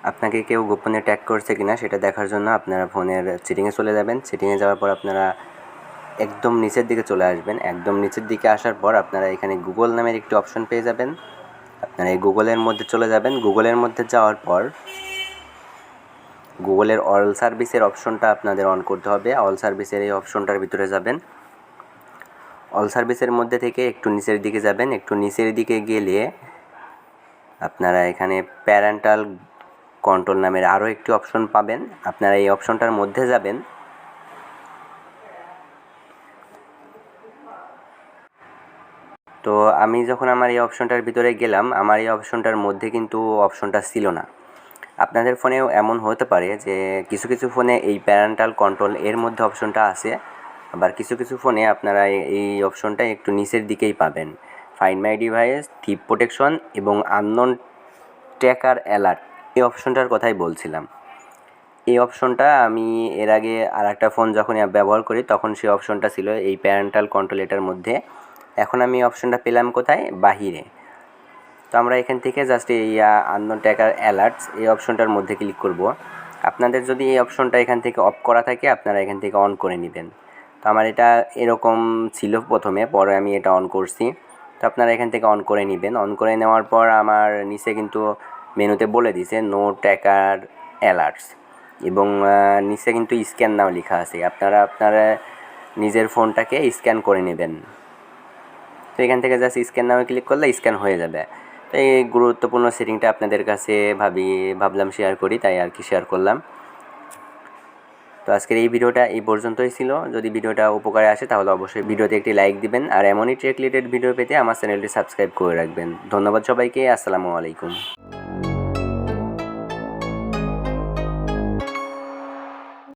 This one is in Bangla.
আপনাকে কেউ গোপনে ট্যাগ করছে কিনা সেটা দেখার জন্য আপনারা ফোনের সেটিংয়ে চলে যাবেন। সেটিংয়ে যাওয়ার পর আপনারা একদম নিচের দিকে চলে আসবেন। একদম নিচের দিকে আসার পর আপনারা এখানে গুগল নামের একটি অপশন পেয়ে যাবেন। আপনারা এই গুগলের মধ্যে চলে যাবেন। গুগলের মধ্যে যাওয়ার পর গুগলের অল সার্ভিসের অপশনটা আপনাদের অন করতে হবে। অল সার্ভিসের এই অপশনটার ভিতরে যাবেন। অল সার্ভিসের মধ্যে থেকে একটু নিচের দিকে যাবেন। একটু নিচের দিকে গেলে আপনারা এখানে প্যারেন্টাল কন্ট্রোল নামের আরও একটি অপশন পাবেন। আপনারা এই অপশনটার মধ্যে যাবেন। তো আমি যখন আমার এই অপশনটার ভিতরে গেলাম, আমার এই অপশনটার মধ্যে কিন্তু অপশনটা ছিল না। আপনাদের ফোনেও এমন হতে পারে যে কিছু কিছু ফোনে এই প্যারেন্টাল কন্ট্রোল এর মধ্যে অপশনটা আছে, আবার কিছু কিছু ফোনে আপনারা এই অপশনটা একটু নিচের দিকেই পাবেন। ফাইন্ড মাই ডিভাইস, থিপ প্রোটেকশন এবং আননোন ট্র্যাকার অ্যালার্ট, এই অপশনটার কথাই বলছিলাম। এই অপশনটা আমি এর আগে আর একটা ফোন যখন ব্যবহার করি তখন সেই অপশনটা ছিল এই প্যারেন্টাল কন্ট্রোল এটার মধ্যে। এখন আমি অপশনটা পেলাম কোথায়? বাহিরে। তো আমরা এখান থেকে জাস্ট এই আননোন ট্র্যাকার অ্যালার্টস এই অপশনটার মধ্যে ক্লিক করব। আপনাদের যদি এই অপশনটা এখান থেকে অফ করা থাকে আপনারা এখান থেকে অন করে নেবেন। তো আমার এটা এরকম ছিল প্রথমে, পরে আমি এটা অন করছি। তো আপনারা এখান থেকে অন করে নেবেন। অন করে নেওয়ার পর আমার নিচে কিন্তু মেনুতে বলে দিছে নো ট্র্যাকার অ্যালার্টস এবং নিচে কিন্তু স্ক্যান নাও লেখা আছে। আপনারা নিজের ফোনটাকে স্ক্যান করে নেবেন। তো এখান থেকে জাস্ট স্ক্যান নামে ক্লিক করলে স্ক্যান হয়ে যাবে। তো এই গুরুত্বপূর্ণ সেটিংটা আপনাদের কাছে ভাবলাম শেয়ার করি, তাই আর কি শেয়ার করলাম। তো আজকের এই ভিডিওটা এই পর্যন্তই ছিল। যদি ভিডিওটা উপকারে আসে তাহলে অবশ্যই ভিডিওতে একটি লাইক দিবেন, আর এমনই ট্রেক রিলেটেড ভিডিও পেতে আমার চ্যানেলটি সাবস্ক্রাইব করে রাখবেন। ধন্যবাদ সবাইকে। আসসালামু আলাইকুম।